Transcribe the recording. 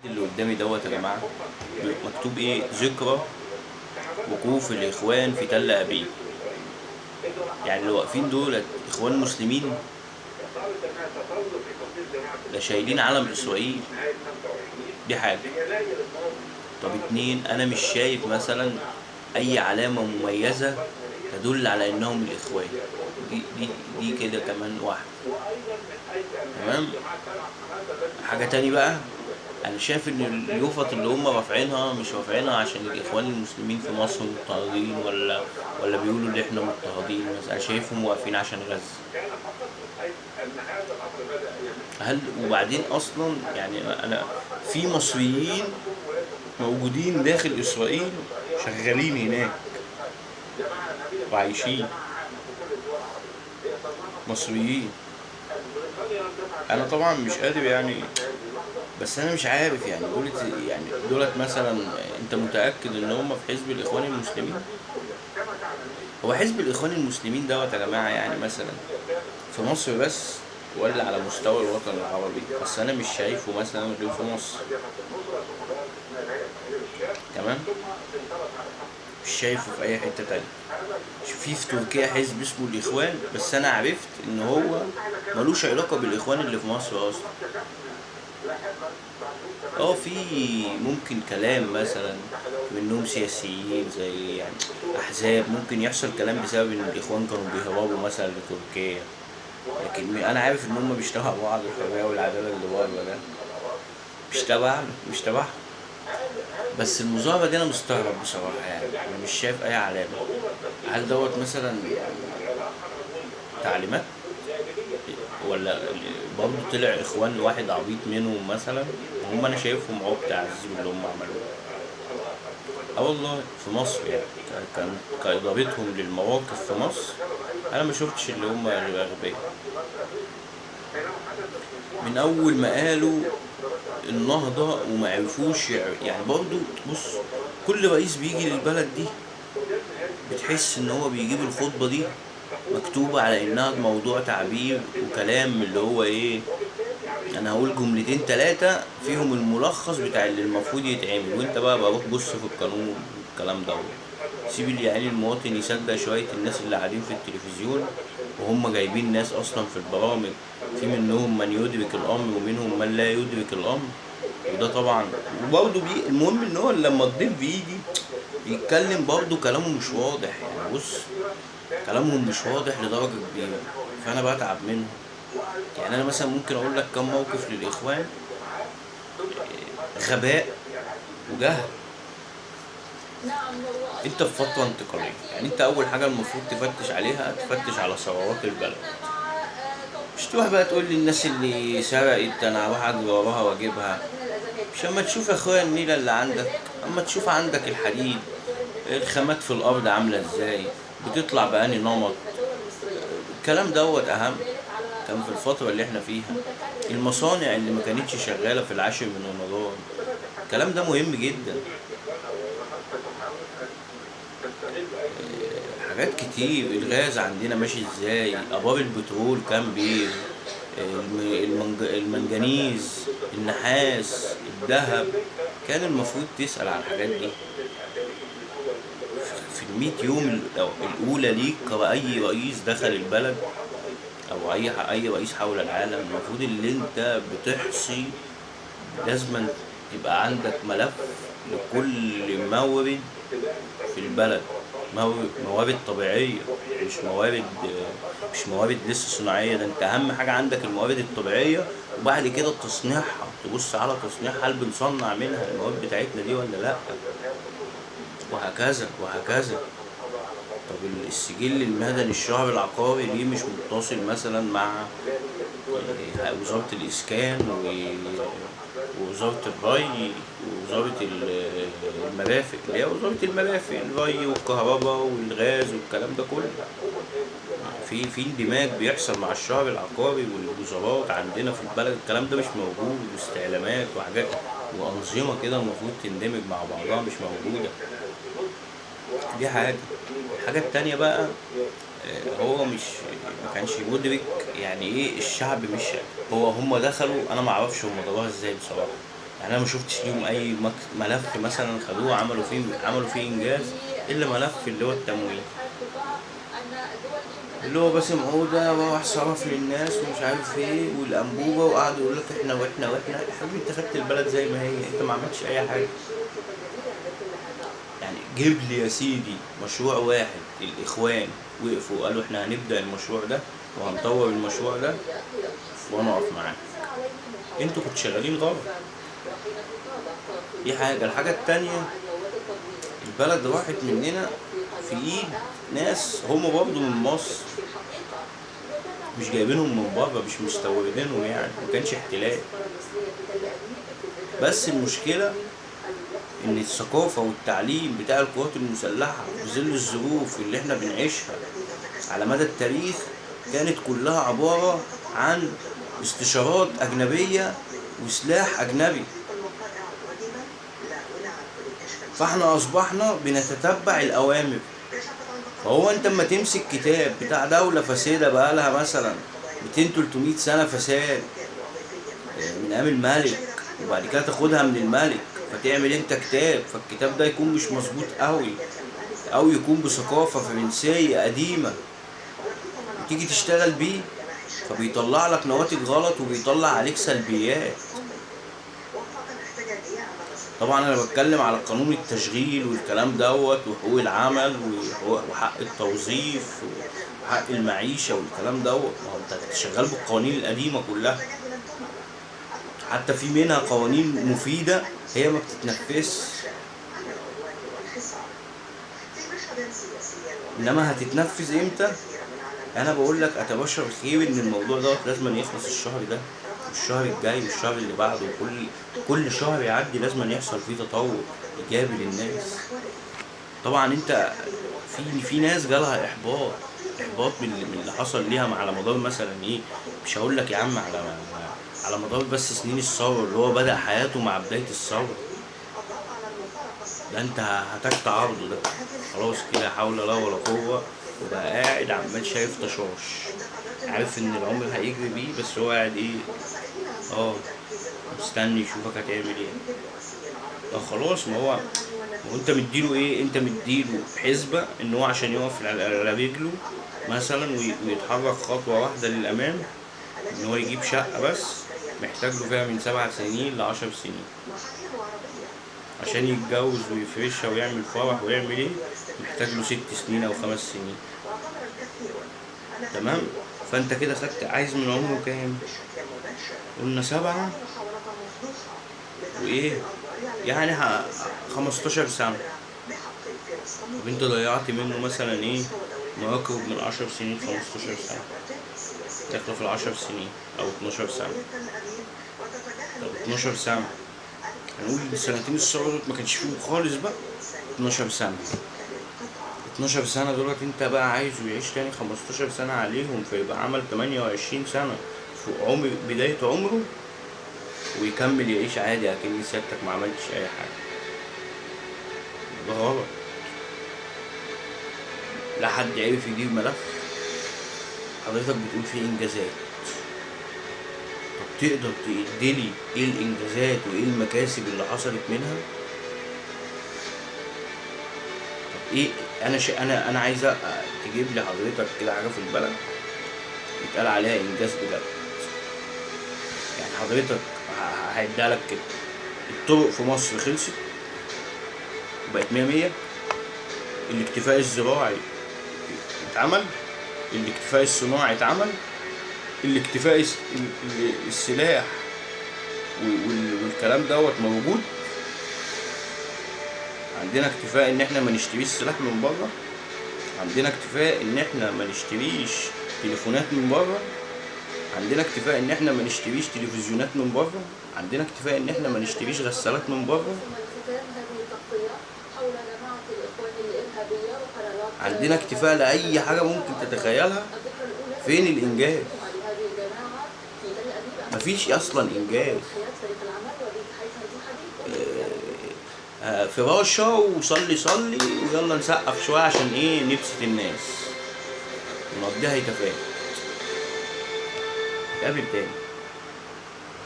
اللي قدامي دوت يا جماعة مكتوب ايه؟ ذكرى وقوف الإخوان في تل أبيب. يعني اللي واقفين دول إخوان مسلمين، ده شايلين علم إسرائيل. دي حاجة. طب اتنين، أنا مش شايف مثلا أي علامة مميزة تدل على إنهم الإخوان. دي كده كمان واحدة. تمام. حاجة تاني بقى، انا شايف ان اليوفط اللي هم رافعينها مش رافعينها عشان الاخوان المسلمين في مصر مضطهدين، ولا بيقولوا ان احنا مضطهدين، بس انا شايفهم واقفين عشان غزة. وبعدين اصلا يعني انا في مصريين موجودين داخل اسرائيل شغالين هناك وعايشين، مصريين. انا طبعا مش قادر يعني، بس انا مش عارف يعني دولت مثلا، انت متاكد ان هم في حزب الاخوان المسلمين؟ هو حزب الاخوان المسلمين دوت يا جماعه يعني مثلا في مصر بس، ولا على مستوى الوطن العربي؟ بس انا مش شايفه مثلا غير في مصر. تمام. مش شايفه في اي حته تانية. في تركيا حزب اسمه الاخوان، بس انا عرفت ان هو ملوش علاقه بالاخوان اللي في مصر اصلا. في ممكن كلام مثلا منهم سياسيين زي يعني احزاب، ممكن يحصل كلام بسبب ان الاخوان كانوا بيهربوا مثلا لتركيا، لكن انا عارف ان هم بيشتغلوا بعض الحريه والعداله اللي بره ده مش تبعهم. بس المظاهره دي انا مستغرب بصراحه، يعني انا مش شايف اي علامه. هل دوت مثلا تعليمات، ولا برضه طلع اخوان واحد عبيط منهم مثلا؟ هم انا شايفهم عبط عزيز من اللي هم عملوه. والله في مصر يعني كان كإدارتهم للمواقف في مصر، انا ما شفتش اللي هم الاغبياء. من اول ما قالوا النهضة وما عرفوش يعني برضه. بص، كل رئيس بيجي للبلد دي بتحس ان هو بيجيب الخطبة دي مكتوبة على انها موضوع تعبير وكلام، اللي هو ايه، انا هقول جملتين تلاتة فيهم الملخص بتاع اللي المفروض يتعمل، وانت بقى بروح بص في القانون والكلام ده. سيب اللي يعني المواطن يصدق شوية الناس اللي قاعدين في التلفزيون، وهم جايبين ناس اصلا في البرامج في منهم من يدرك الامر ومنهم من لا يدرك الامر. وده طبعا وبرضه المهم ان هو لما الضيف بيجي بيتكلم برضه كلامه مش واضح، يعني بص، كلامهم مش واضح لدرجة كبيرة، فانا بتعب منهم. يعني انا مثلا ممكن اقول لك كم موقف للاخوان غباء وجهل. انت في فترة انتقالية، يعني انت اول حاجة المفروض تفتش عليها، تفتش على ثروات البلد. مش تروح بقى تقول لي الناس اللي سرقت انا هروح اجري وراها واجيبها. مش اما تشوف يا اخويا النيلة اللي عندك، اما تشوف عندك الحديد، الخامات في الارض عاملة ازاي، بتطلع بأني نمط. الكلام دوت اهم. كان في الفترة اللي احنا فيها المصانع اللي ما كانتش شغالة في العاشر من رمضان، الكلام ده مهم جدا. حاجات كتير، الغاز عندنا ماشي ازاي، ابار البترول كام بيه، المنجنيز، النحاس، الذهب. كان المفروض تسأل على الحاجات دي في المية يوم الأولى ليك كأي رئيس دخل البلد، أو أي رئيس حول العالم. المفروض اللي أنت بتحصي لازم يبقى عندك ملف لكل مورد في البلد، موارد طبيعية، مش موارد مش موارد لسه صناعية. ده انت اهم حاجة عندك الموارد الطبيعية، وبعد كده تصنيعها، تبص على تصنيعها، هل بنصنع منها المواد بتاعتنا دي ولا لا، وهكذا وهكذا. طب السجل المدني الشهر العقاري ليه مش متصل مثلا مع وزارة الإسكان ووزارة الري ووزارة المرافق، اللي هي وزارة المرافق، الري والكهرباء والغاز والكلام ده كله. في اندماج بيحصل مع الشهر العقاري والوزارات عندنا في البلد، الكلام ده مش موجود، واستعلامات وحاجات وأنظمة كده المفروض تندمج مع بعضها مش موجودة. دي حاجة. الحاجة التانية بقى، هو مش ما كانش مدرك يعني ايه الشعب. مش هم دخلوا، انا ما اعرفش هم ضربوها ازاي بصراحه، يعني انا ما شفتش ليهم اي ملف مثلا خدوه عملوا فيه انجاز، الا ملف اللي هو التموين، اللي هو باسم عودة وراح صرف للناس ومش عارف ايه والأنبوبة، وقعدوا يقول لك احنا واحنا واحنا. يا حبيبي انت خدت البلد زي ما هي، انت ما عملتش أي حاجة. يعني جيب لي يا سيدي مشروع واحد الإخوان وقفوا وقالوا احنا هنبدأ المشروع ده وهنطور المشروع ده وأنا أقف معاك. انتوا كنتوا شغالين غلط. دي حاجة. الحاجة التانية، البلد راحت مننا في ايد ناس هم برضه من مصر، مش جايبينهم من بره، مش مستوردينهم، يعني ما كانش احتلال. بس المشكلة ان الثقافة والتعليم بتاع القوات المسلحة في ظل الظروف اللي احنا بنعيشها على مدى التاريخ كانت كلها عبارة عن استشارات أجنبية وسلاح أجنبي. فاحنا أصبحنا بنتتبع الأوامر. فهو انت اما تمسك كتاب بتاع دولة فاسدة بقالها مثلا 200-300 سنة فساد من ايام الملك، وبعد كده تاخدها من الملك فتعمل انت كتاب، فالكتاب ده يكون مش مظبوط قوي، او يكون بثقافة فرنسية قديمة، وتيجي تشتغل بيه فبيطلع لك نواتج غلط وبيطلع عليك سلبيات. طبعا انا بتكلم على قانون التشغيل والكلام دوت وحقوق العمل وحق التوظيف وحق المعيشة والكلام دوت. ما هو انت شغال بالقوانين القديمة كلها، حتى في منها قوانين مفيدة هي ما بتتنفذش، انما هتتنفذ امتى؟ انا بقول لك اتبشر خير ان الموضوع دوت لازم يخلص الشهر ده والشهر الجاي والشهر اللي بعده، كل شهر يعدي لازم يحصل فيه تطور ايجابي للناس. طبعا انت في ناس جالها احباط من اللي حصل ليها على مدار مثلا ايه، مش هقول لك يا عم على مدار بس سنين الثوره، اللي هو بدأ حياته مع بداية الثوره. ده انت هتكت عرضه ده خلاص كده، حول لا ولا قوة، وبقى قاعد عمال شايف تشاش، عارف ان العمر هيجري بيه، بس هو قاعد ايه، اه مستني يشوفك هتعمل ايه. خلاص، ما هو انت مديله ايه، انت مديله حسبة ان هو عشان يقف على رجله مثلا ويتحرك خطوة واحدة للأمام، ان هو يجيب شقة بس محتاج له فيها من 7 سنين ل10 سنين. عشان يتجوز ويفرشها ويعمل فرح ويعمل ايه محتاج له 6 سنين او 5 سنين. تمام. فانت كده خدت، عايز من عمره كام؟ قلنا 7 وايه يعني 15 سنة. طب انت ضيعت منه مثلا ايه، ما يقرب من 10 سنين، 15 سنة داخله في 10 سنين او 12 سنة. طب 12 سنة هنقول السنتين الصغار ما كانش فيهم خالص بقى. 12 سنة 12 سنة دولت انت بقى عايزه يعيش تاني 15 سنة عليهم، فيبقى عمل 28 سنة في عمر بداية عمره، ويكمل يعيش عادي اكن سيادتك ما عملتش اي حاجة. ده غلط. لا حد عرف يجيب ملف حضرتك بتقول فيه انجازات. طب تقدر تديلي ايه الانجازات وايه المكاسب اللي حصلت منها؟ طب ايه، انا عايز تجيب لي حضرتك كده حاجه في البلد يتقال عليها انجاز بجد. يعني حضرتك هيديها لك كده، الطرق في مصر خلصت وبقت 100 الاكتفاء الزراعي اتعمل، الاكتفاء الصناعي اتعمل، الاكتفاء السلاح والكلام دوت موجود. عندنا اكتفاء ان احنا ما نشتريش سلاح من بره، عندنا اكتفاء ان احنا ما نشتريش تليفونات من بره، عندنا اكتفاء ان احنا ما نشتريش تلفزيونات من بره، عندنا اكتفاء ان احنا ما نشتريش غسالات من بره، عندنا اكتفاء لاي حاجه ممكن تتخيلها. فين الانجاز؟ مفيش اصلا انجاز. فراشة وصلي صلي ويلا نسقف شوية عشان ايه، نبسط الناس ونقضيها هتافات. نتقابل تاني.